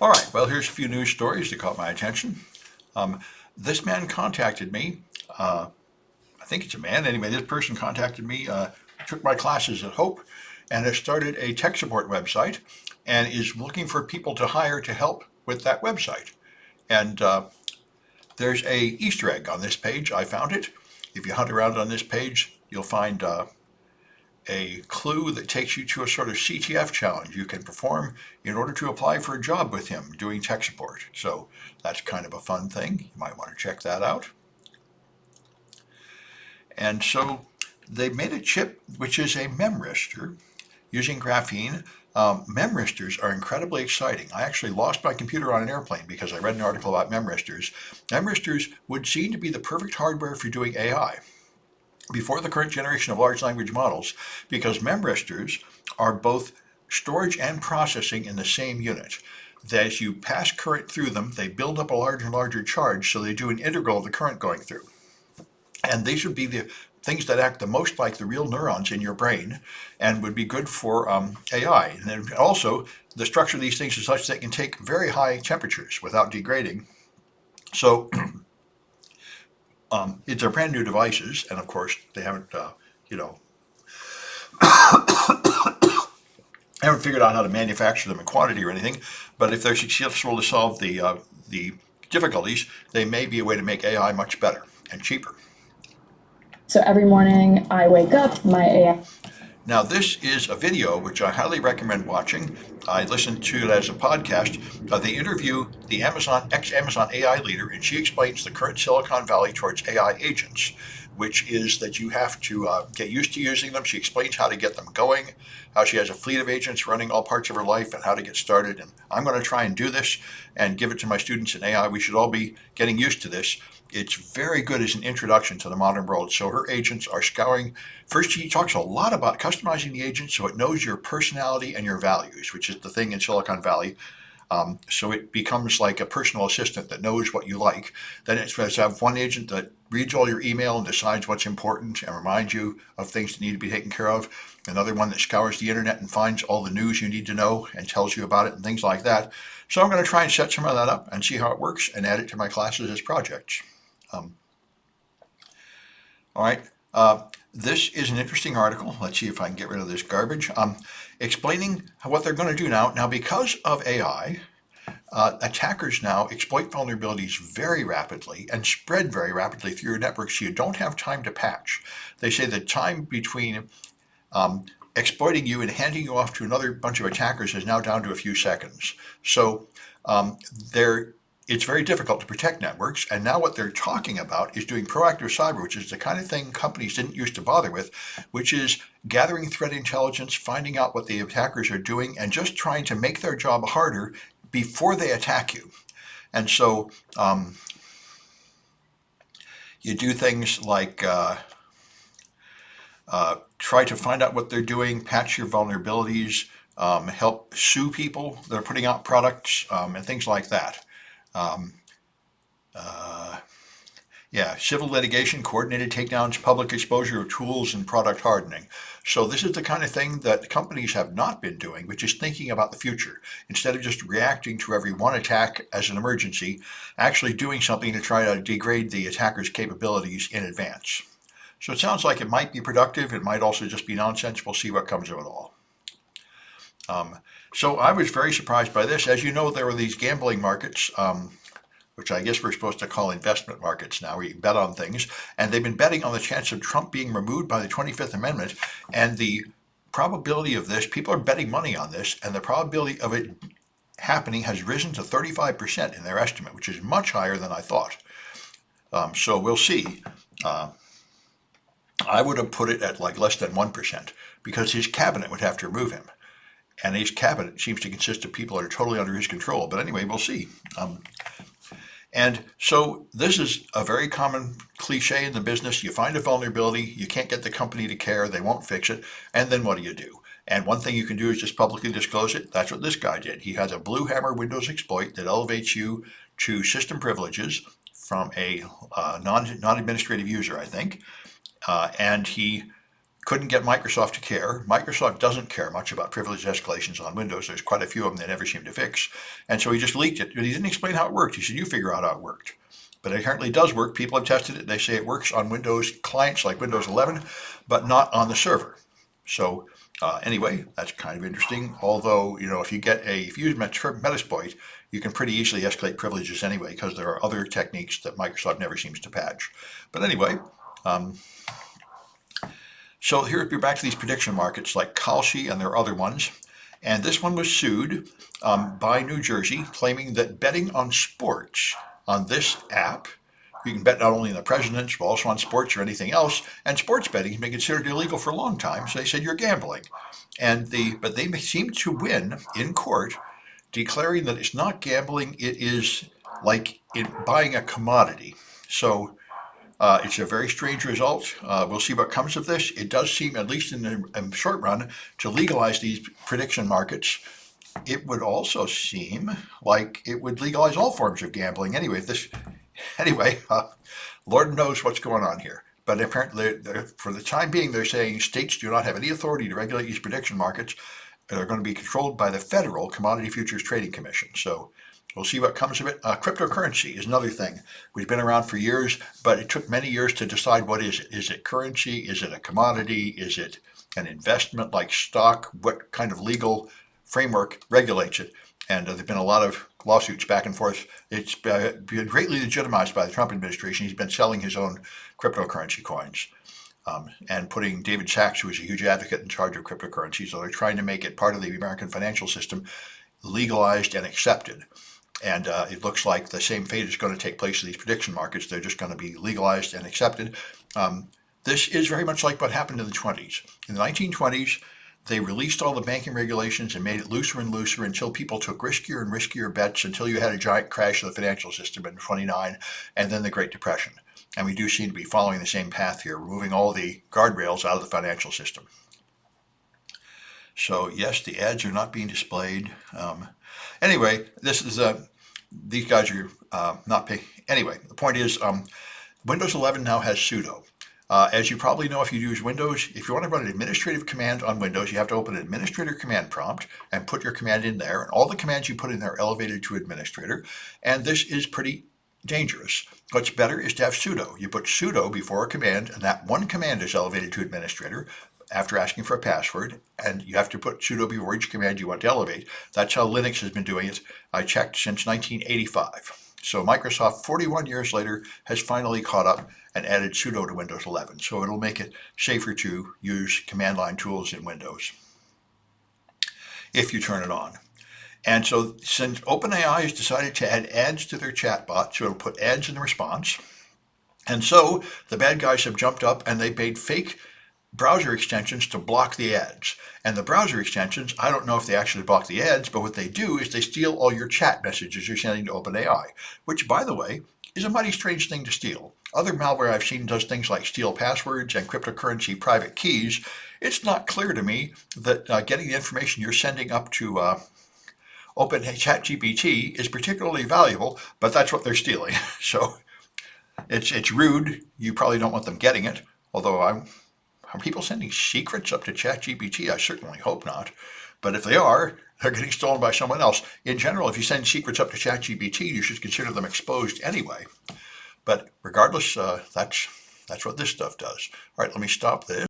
All right, well, here's a few news stories that caught my attention. Um, this man contacted me. I think it's a man. Anyway, this person contacted me, took my classes at Hope, and has started a tech support website and is looking for people to hire to help with that website. And there's a Easter egg on this page. I found it. If you hunt around on this page, you'll find a clue that takes you to a sort of CTF challenge you can perform in order to apply for a job with him doing tech support. So that's kind of a fun thing. You might want to check that out. And so they made a chip which is a memristor using graphene. Memristors are incredibly exciting. I actually lost my computer on an airplane because I read an article about memristors. Memristors would seem to be the perfect hardware for doing AI before the current generation of large language models, because memristors are both storage and processing in the same unit. That as you pass current through them, they build up a larger and larger charge, so they do an integral of the current going through. And these would be the things that act the most like the real neurons in your brain and would be good for AI. And then also, the structure of these things is such that they can take very high temperatures without degrading. So they're brand new devices, and of course, they haven't, you know, haven't figured out how to manufacture them in quantity or anything. But if they're successful to solve the difficulties, they may be a way to make AI much better and cheaper. So every morning I wake up, my AI. Now, this is a video which I highly recommend watching. I listened to it as a podcast. They interview the ex-Amazon AI leader, and she explains the current Silicon Valley towards AI agents, which is that you have to get used to using them. She explains how to get them going, how she has a fleet of agents running all parts of her life, and how to get started. And I'm going to try and do this and give it to my students in AI. We should all be getting used to this. It's very good as an introduction to the modern world. So her agents are scouring. First, she talks a lot about customizing the agent so it knows your personality and your values, which is the thing in Silicon Valley. So it becomes like a personal assistant that knows what you like. Then it's supposed to have one agent that reads all your email and decides what's important and reminds you of things that need to be taken care of. Another one that scours the internet and finds all the news you need to know and tells you about it and things like that. So I'm going to try and set some of that up and see how it works and add it to my classes as projects. Um, all right. This is an interesting article. Let's see if I can get rid of this garbage. Explaining what they're going to do now. Now, because of AI, attackers now exploit vulnerabilities very rapidly and spread very rapidly through your network, so you don't have time to patch. They say the time between exploiting you and handing you off to another bunch of attackers is now down to a few seconds. So it's very difficult to protect networks, and now what they're talking about is doing proactive cyber, which is the kind of thing companies didn't used to bother with, which is gathering threat intelligence, finding out what the attackers are doing, and just trying to make their job harder before they attack you. And so you do things like try to find out what they're doing, patch your vulnerabilities, help sue people that are putting out products, and things like that. Um, Civil litigation, coordinated takedowns, public exposure of tools, and product hardening. So this is the kind of thing that companies have not been doing, which is thinking about the future. Instead of just reacting to every one attack as an emergency, actually doing something to try to degrade the attacker's capabilities in advance. So it sounds like it might be productive. It might also just be nonsense. We'll see what comes of it all. So I was very surprised by this. As you know, there were these gambling markets, which I guess we're supposed to call investment markets now, where you bet on things. And they've been betting on the chance of Trump being removed by the 25th Amendment. And the probability of this, people are betting money on this, and the probability of it happening has risen to 35% in their estimate, which is much higher than I thought. So we'll see. I would have put it at like less than 1% because his cabinet would have to remove him. And his cabinet seems to consist of people that are totally under his control. But anyway, we'll see. And so this is a very common cliche in the business. You find a vulnerability, you can't get the company to care, they won't fix it, and then what do? And one thing you can do is just publicly disclose it. That's what this guy did. He has a Blue Hammer Windows exploit that elevates you to system privileges from a non-administrative user, I think. And he couldn't get Microsoft to care. Microsoft doesn't care much about privilege escalations on Windows. There's quite a few of them they never seem to fix. And so he just leaked it. But he didn't explain how it worked. He said, you figure out how it worked. But it apparently does work. People have tested it. They say it works on Windows clients like Windows 11, but not on the server. So anyway, that's kind of interesting. Although, if you use Metasploit, you can pretty easily escalate privileges anyway, because there are other techniques that Microsoft never seems to patch. But anyway, so here we're back to these prediction markets like Kalshi, and there are other ones. And this one was sued by New Jersey, claiming that betting on sports on this app, you can bet not only on the presidents, but also on sports or anything else. And sports betting has been considered illegal for a long time. So they said you're gambling. But they seem to win in court, declaring that it's not gambling. It is like buying a commodity. So it's a very strange result. We'll see what comes of this. It does seem, at least in the short run, to legalize these prediction markets. It would also seem like it would legalize all forms of gambling. Anyway, Lord knows what's going on here. But apparently, for the time being, they're saying states do not have any authority to regulate these prediction markets. They're going to be controlled by the Federal Commodity Futures Trading Commission. So we'll see what comes of it. Cryptocurrency is another thing. We've been around for years, but it took many years to decide what is it. Is it currency? Is it a commodity? Is it an investment like stock? What kind of legal framework regulates it? And there have been a lot of lawsuits back and forth. It's been greatly legitimized by the Trump administration. He's been selling his own cryptocurrency coins and putting David Sachs, who is a huge advocate, in charge of cryptocurrency. So they're trying to make it part of the American financial system, legalized and accepted. And it looks like the same fate is going to take place in these prediction markets. They're just going to be legalized and accepted. This is very much like what happened in the 1920s. In the 1920s, they released all the banking regulations and made it looser and looser until people took riskier and riskier bets, until you had a giant crash of the financial system in 1929, and then the Great Depression. And we do seem to be following the same path here, removing all the guardrails out of the financial system. So yes, the ads are not being displayed. Anyway, these guys are not paying. Anyway, the point is, Windows 11 now has sudo. As you probably know, if you use Windows, if you want to run an administrative command on Windows, you have to open an administrator command prompt and put your command in there. And all the commands you put in there are elevated to administrator. And this is pretty dangerous. What's better is to have sudo. You put sudo before a command, and that one command is elevated to administrator after asking for a password. And you have to put sudo before each command you want to elevate. That's how Linux has been doing it. I checked since 1985. So Microsoft, 41 years later, has finally caught up and added sudo to Windows 11. So it'll make it safer to use command line tools in Windows if you turn it on. And so since OpenAI has decided to add ads to their chatbot, so it'll put ads in the response. And so the bad guys have jumped up and they made fake browser extensions to block the ads. And the browser extensions, I don't know if they actually block the ads, but what they do is they steal all your chat messages you're sending to OpenAI, which, by the way, is a mighty strange thing to steal. Other malware I've seen does things like steal passwords and cryptocurrency private keys. It's not clear to me that getting the information you're sending up to ChatGPT is particularly valuable, but that's what they're stealing. So it's rude. You probably don't want them getting it, although are people sending secrets up to ChatGPT? I certainly hope not. But if they are, they're getting stolen by someone else. In general, if you send secrets up to ChatGPT, you should consider them exposed anyway. But regardless, that's what this stuff does. All right, let me stop this.